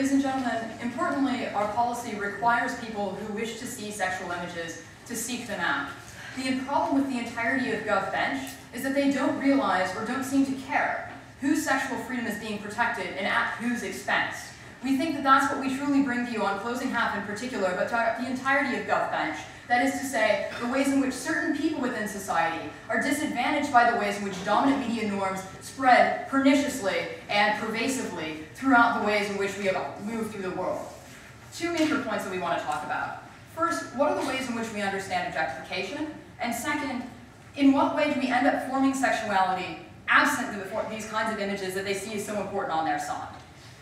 ladies and gentlemen, importantly, our policy requires people who wish to see sexual images to seek them out. The problem with the entirety of GovBench is that they don't realize or don't seem to care whose sexual freedom is being protected and at whose expense. We think that that's what we truly bring to you on closing half in particular, but to the entirety of GovBench. That is to say, the ways in which certain people within society are disadvantaged by the ways in which dominant media norms spread perniciously and pervasively throughout the ways in which we move through the world. Two major points that we want to talk about. First, what are the ways in which we understand objectification? And second, in what way do we end up forming sexuality absent these kinds of images that they see as so important on their side?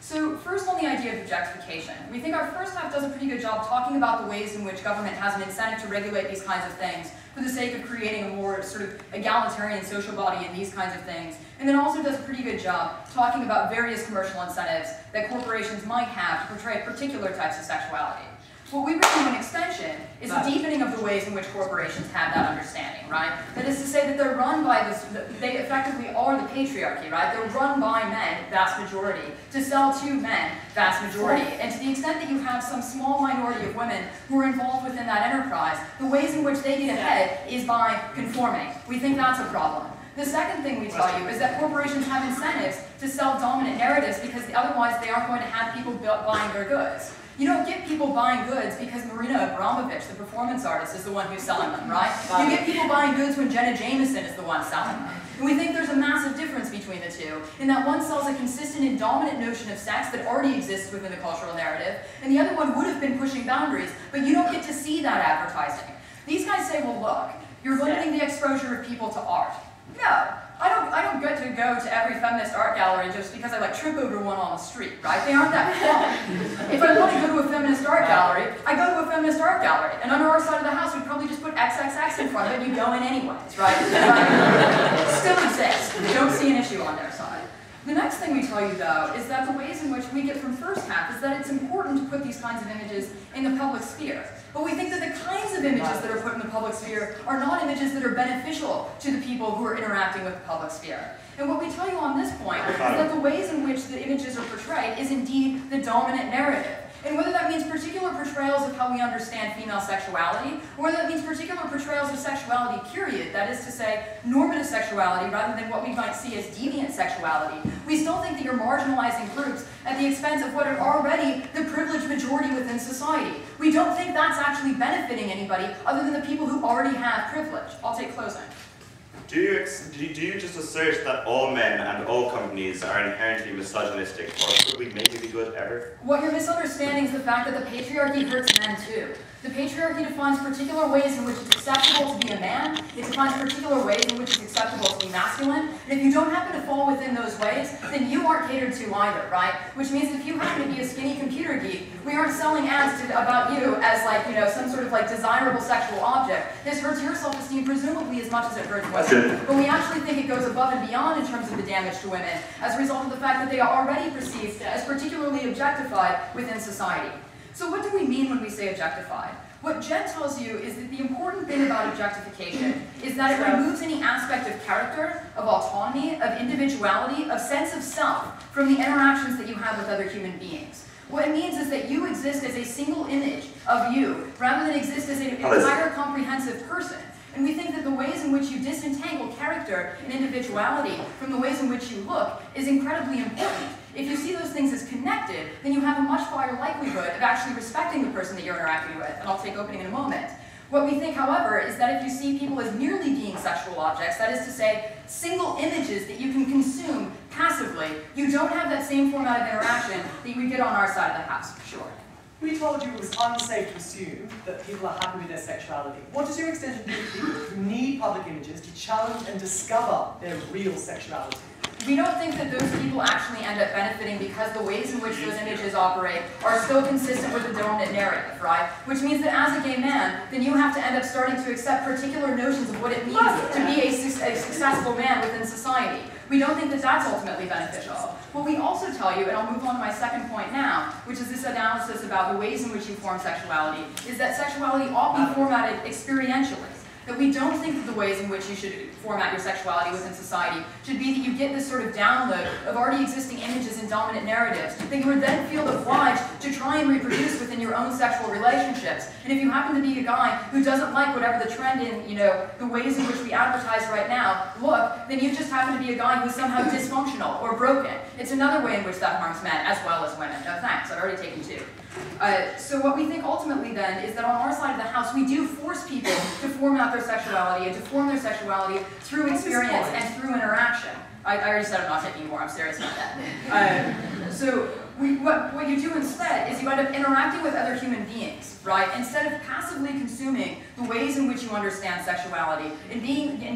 So first on the idea of objectification. We think our first half does a pretty good job talking about the ways in which government has an incentive to regulate these kinds of things for the sake of creating a more sort of egalitarian social body and these kinds of things. And then also does a pretty good job talking about various commercial incentives that corporations might have to portray particular types of sexuality. What we bring to an extension is a deepening of the ways in which corporations have that understanding, right? That is to say that they're run by this, they effectively are the patriarchy, right? They're run by men, vast majority, to sell to men, vast majority. And to the extent that you have some small minority of women who are involved within that enterprise, the ways in which they get ahead is by conforming. We think that's a problem. The second thing we tell you is that corporations have incentives to sell dominant narratives because otherwise they aren't going to have people buying their goods. You don't get people buying goods because Marina Abramovich, the performance artist, is the one who's selling them, right? You get people buying goods when Jenna Jameson is the one selling them. And we think there's a massive difference between the two, in that one sells a consistent and dominant notion of sex that already exists within the cultural narrative, and the other one would have been pushing boundaries, but you don't get to see that advertising. These guys say, well, look, you're limiting the exposure of people to art. No. I don't get to go to every feminist art gallery just because I trip over one on the street, right? They aren't that fun. If I want to go to a feminist art gallery, I go to a feminist art gallery. And under our side of the house, we'd probably just put XXX in front of it and you go in anyways, right? Still exists. They don't see an issue on their side. The next thing we tell you, though, is that the ways in which we get from first half is that it's important to put these kinds of images in the public sphere. But we think that the kinds of images that are put in the public sphere are not images that are beneficial to the people who are interacting with the public sphere. And what we tell you on this point is that the ways in which the images are portrayed is indeed the dominant narrative. And whether that means particular portrayals of how we understand female sexuality, or whether that means particular portrayals of sexuality, period, that is to say, normative sexuality rather than what we might see as deviant sexuality, we still think that you're marginalizing groups at the expense of what are already the privileged majority within society. We don't think that's actually benefiting anybody other than the people who already have privilege. I'll take closing. Do you just assert that all men and all companies are inherently misogynistic, or could we maybe be good ever? What you're misunderstanding is the fact that the patriarchy hurts men too. The patriarchy defines particular ways in which it's acceptable to be a man, it defines particular ways in which it's acceptable to be masculine, and if you don't happen to fall within those ways, then you aren't catered to either, right? Which means that if you happen to be a skinny computer geek, we aren't selling ads about you as some sort of desirable sexual object. This hurts your self-esteem presumably as much as it hurts women. But we actually think it goes above and beyond in terms of the damage to women as a result of the fact that they are already perceived as particularly objectified within society. So what do we mean when we say objectified? What Jen tells you is that the important thing about objectification is that it removes any aspect of character, of autonomy, of individuality, of sense of self from the interactions that you have with other human beings. What it means is that you exist as a single image of you, rather than exist as an entire comprehensive person. And we think that the ways in which you disentangle character and individuality from the ways in which you look is incredibly important. If you see those things as connected, then you have a much higher likelihood of actually respecting the person that you're interacting with, and I'll take opening in a moment. What we think, however, is that if you see people as merely being sexual objects, that is to say, single images that you can consume passively, you don't have that same format of interaction that we get on our side of the house, for sure. We told you it was unsafe to assume that people are happy with their sexuality. What does your extension do to people who need public images to challenge and discover their real sexuality? We don't think that those people actually end up benefiting because the ways in which those images operate are still consistent with the dominant narrative, right? Which means that as a gay man, then you have to end up starting to accept particular notions of what it means to be a successful man within society. We don't think that that's ultimately beneficial. What we also tell you, and I'll move on to my second point now, which is this analysis about the ways in which you form sexuality, is that sexuality ought to be formatted experientially. that we don't think that the ways in which you should format your sexuality within society should be that you get this sort of download of already existing images and dominant narratives that you would then feel obliged to try and reproduce within your own sexual relationships. And if you happen to be a guy who doesn't like whatever the trend in, the ways in which we advertise right now look, then you just happen to be a guy who's somehow dysfunctional or broken. It's another way in which that harms men as well as women. No thanks, I've already taken two. So what we think ultimately then is that on our side of the house, we do force people to form out their sexuality and to form their sexuality through experience and through interaction. I already said I'm not taking more, I'm serious about that. What you do instead is you end up interacting with other human beings, right? Instead of passively consuming the ways in which you understand sexuality and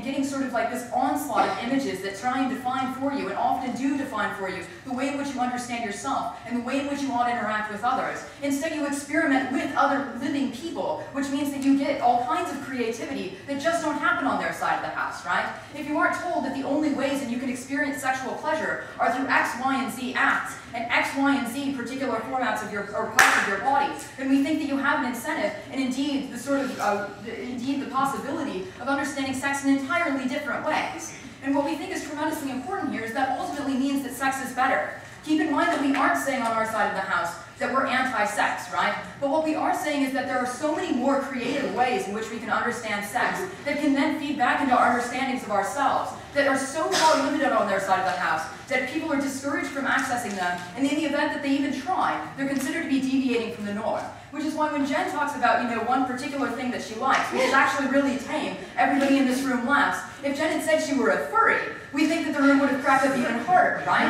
getting sort of like this onslaught of images that try and define for you, and often do define for you, the way in which you understand yourself and the way in which you ought to interact with others. Instead, you experiment with other living people, which means that you get all kinds of creativity that just don't happen on their side of the house, right? If you aren't told that the only ways that you can experience sexual pleasure are through X, Y, and Z acts, and X, Y, and Z particular formats of your or parts of your body, then we think that you have an incentive and indeed the sort of the possibility of understanding sex in entirely different ways. And what we think is tremendously important here is that ultimately means that sex is better. Keep in mind that we aren't saying on our side of the house that we're anti-sex, right? But what we are saying is that there are so many more creative ways in which we can understand sex that can then feed back into our understandings of ourselves that are so far limited on their side of the house that people are discouraged from accessing them, and in the event that they even try, they're considered to be deviating from the norm. Which is why when Jen talks about, one particular thing that she likes, which is actually really tame, everybody in this room laughs. If Jen had said she were a furry, we think that the room would have cracked up even harder, right?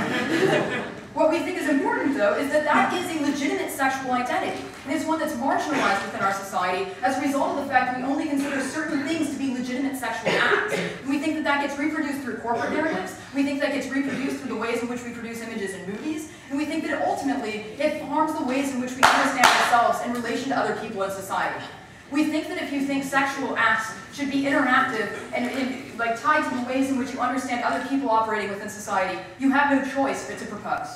What we think is important, though, is that that is a legitimate sexual identity. And it's one that's marginalized within our society as a result of the fact that we only consider certain things to be legitimate sexual acts. And we think that that gets reproduced through corporate narratives. We think that gets reproduced through the ways in which we produce images in movies. And we think that ultimately it harms the ways in which we understand ourselves in relation to other people in society. We think that if you think sexual acts should be interactive and like tied to the ways in which you understand other people operating within society, you have no choice but to propose.